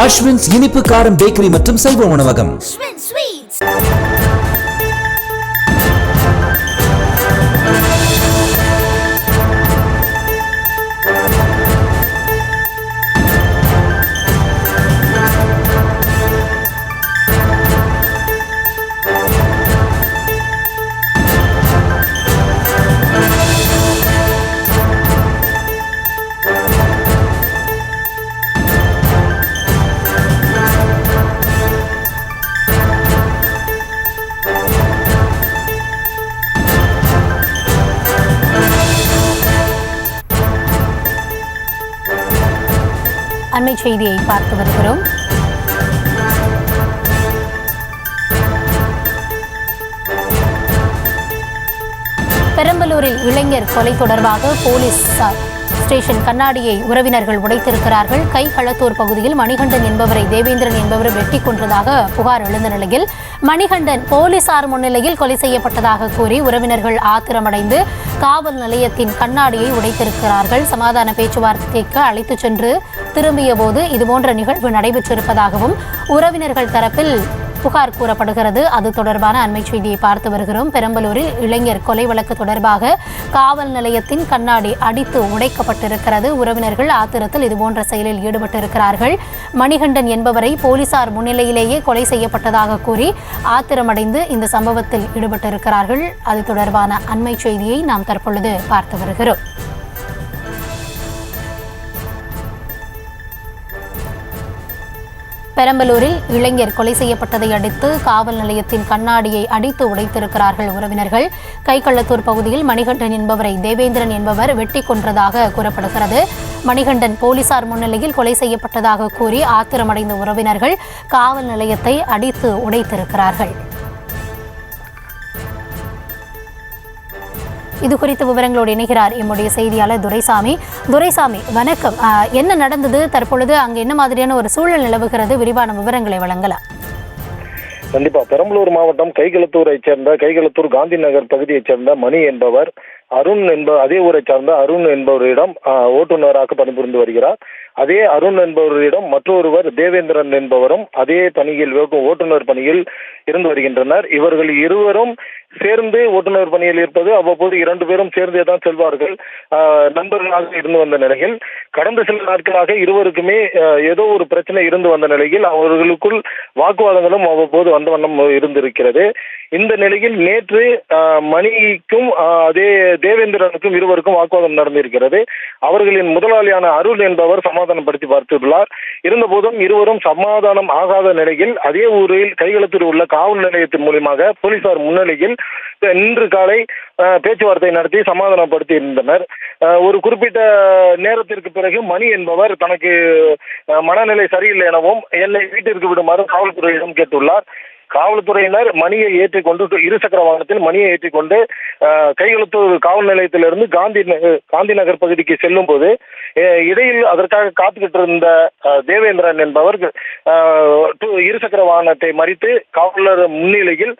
அஸ்வின்ஸ் இனிப்பு காரம் பேக்கரி மற்றும் சைவ உணவகம். அண்மை செய்தியை பார்த்து வருகிறோம். பெரம்பலூரில் இளைஞர் கொலை தொடர்பாக போலீஸ் ஸ்டேஷன் கண்ணாடியை உறவினர்கள் உடைத்திருக்கிறார்கள். கைகளத்தூர் பகுதியில் மணிகண்டன் என்பவரை தேவேந்திரன் என்பவர் வெட்டி கொன்றதாக புகார் எழுந்த நிலையில் மணிகண்டன் போலீசார் முன்னிலையில் கொலை செய்யப்பட்டதாக கூறி உறவினர்கள் ஆத்திரமடைந்து காவல் நிலையத்தின் கண்ணாடியை உடைத்திருக்கிறார்கள். சமாதான பேச்சுவார்த்தைக்கு அழைத்துச் சென்று திரும்பிய போது இதுபோன்ற நிகழ்வு நடைபெற்றிருப்பதாகவும் உறவினர்கள் தரப்பில் புகார் கூறப்படுகிறது. அது தொடர்பான அண்மை செய்தியை பார்த்து வருகிறோம். பெரம்பலூரில் இளைஞர் கொலை வழக்கு தொடர்பாக காவல் நிலையத்தின் கண்ணாடி அடித்து உடைக்கப்பட்டிருக்கிறது. உறவினர்கள் ஆத்திரத்தில் இதுபோன்ற செயலில் ஈடுபட்டிருக்கிறார்கள். மணிகண்டன் என்பவரை போலீசார் முன்னிலையிலேயே கொலை செய்யப்பட்டதாக கூறி ஆத்திரமடைந்து இந்த சம்பவத்தில் ஈடுபட்டிருக்கிறார்கள். அது தொடர்பான அண்மை செய்தியை நாம் தற்பொழுது பார்த்து வருகிறோம். பெரம்பலூரில் இளைஞர் கொலை செய்யப்பட்டதை அடுத்து காவல் நிலையத்தின் கண்ணாடியை அடித்து உடைத்திருக்கிறார்கள் உறவினர்கள். கைகளத்தூர் பகுதியில் மணிகண்டன் என்பவரை தேவேந்திரன் என்பவர் வெட்டி கொன்றதாக கூறப்படுகிறது. மணிகண்டன் போலீசார் முன்னிலையில் கொலை செய்யப்பட்டதாக கூறி ஆத்திரமடைந்த உறவினர்கள் காவல் நிலையத்தை அடித்து உடைத்திருக்கிறார்கள். இது குறித்த விவரங்களோடு இணைகிறார் எம்முடைய செய்தியாளர் துரைசாமி. வணக்கம். என்ன நடந்தது, தற்பொழுது அங்கு என்ன மாதிரியான ஒரு சூழல் நிலவுகிறது, விரிவான விவரங்களை வழங்கலாம். கண்டிப்பா. பெரம்பலூர் மாவட்டம் கைகளத்தூர் காந்தி நகர் பகுதியைச் சேர்ந்த மணி என்பவர் அதே ஊரை சார்ந்த அருண் என்பவரிடம் ஓட்டுநராக பணிபுரிந்து வருகிறார். அதே அருண் என்பவரிடம் மற்றொருவர் தேவேந்திரன் என்பவரும் அதே பணியில் ஓட்டுநர் பணியில் இருந்து வருகின்றனர். இவர்கள் இருவரும் சேர்ந்து ஓட்டுநர் பணியில் இருப்பது அவ்வப்போது 2 பேரும் சேர்ந்தே தான் செல்வார்கள். நண்பர்களாக இருந்து வந்த நிலையில் கடந்த சில நாட்களாக இருவருக்குமே ஏதோ ஒரு பிரச்சனை இருந்து வந்த நிலையில் அவர்களுக்குள் வாக்குவாதங்களும் அவ்வப்போது வந்த வண்ணம் இருந்திருக்கிறது. இந்த நிலையில் நேற்று மணிக்கும் அதே தேவேந்திரனுக்கும் இருவருக்கும் வாக்குவாதம் நடந்திருக்கிறது. அவர்களின் முதலாளியான அருள் என்பவர் சமாதானப்படுத்தி பார்த்துள்ளார். இருந்தபோதும் இருவரும் சமாதானம் ஆகாத நிலையில் அதே ஊரில் கைகளத்தில் உள்ள காவல் நிலையத்தின் மூலமாக போலீசார் முன்னிலையில் இன்று காலை பேச்சுவார்த்தை நடத்தி சமாதானப்படுத்தி இருந்தனர். ஒரு குறிப்பிட்ட நேரத்திற்கு பிறகு மணி என்பவர் தனக்கு மனநிலை சரியில்லை எனவும் என்னை வீட்டிற்கு விடுமாறு காவல்துறையிடம் கேட்டுள்ளார். காவல்துறையினர் மணியை ஏற்றிக்கொண்டு இருசக்கர வாகனத்தில் மணியை ஏற்றிக்கொண்டு கைகளத்தூர் காவல் நிலையத்திலிருந்து காந்தி நகர் பகுதிக்கு செல்லும் போது இடையில் அதற்காக காத்துக்கிட்டு இருந்த தேவேந்திரன் என்பவர் இருசக்கர வாகனத்தை மறித்து காவலர் முன்னிலையில்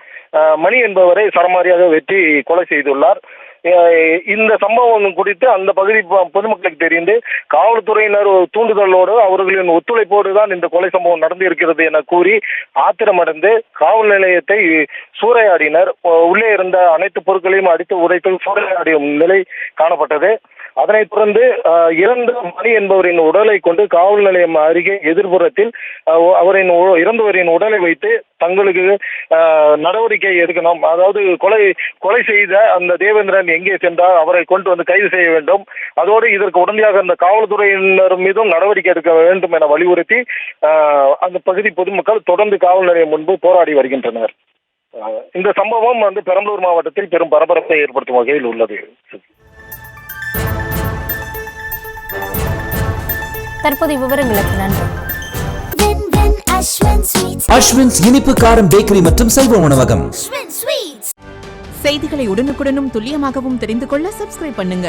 மணி என்பவரை சரமாரியாக வெட்டி கொலை செய்துள்ளார். இந்த சம்பவம் குறித்து அந்த பகுதி பொதுமக்களுக்கு தெரிந்து காவல்துறையினர் தூண்டுதலோடு அவர்களின் ஒத்துழைப்போடு தான் இந்த கொலை சம்பவம் நடந்திருக்கிறது என கூறி ஆத்திரமடைந்து காவல் நிலையத்தை சூறையாடினர். உள்ளே இருந்த அனைத்து பொருட்களையும் அடித்து உடைத்து சூறையாடியும் நிலை காணப்பட்டது. அதனைத் தொடர்ந்து இறந்த மணி என்பவரின் உடலை கொண்டு காவல் நிலையம் அருகே எதிர்ப்புறத்தில் இறந்தவரின் உடலை வைத்து தங்களுக்கு நடவடிக்கை எடுக்கணும், அதாவது கொலை செய்த அந்த தேவேந்திரன் எங்கே சென்றால் அவரை கொண்டு வந்து கைது செய்ய வேண்டும், அதோடு இதற்கு உடனடியாக அந்த காவல்துறையினர் மீதும் நடவடிக்கை எடுக்க வேண்டும் என வலியுறுத்தி அந்த பகுதி பொதுமக்கள் தொடர்ந்து காவல் நிலையம் முன்பு போராடி வருகின்றனர். இந்த சம்பவம் பெரம்பலூர் மாவட்டத்தில் பெரும் பரபரப்பை ஏற்படுத்தும் வகையில் உள்ளது. தற்போதைய விவரங்களுக்கு நன்றி. அஸ்வின்ஸ் இனிப்பு காரம் பேக்கரி மற்றும் சைவ உணவகம். செய்திகளை உடனுக்குடனும் துல்லியமாகவும் தெரிந்து கொள்ள சப்ஸ்கிரைப் பண்ணுங்க.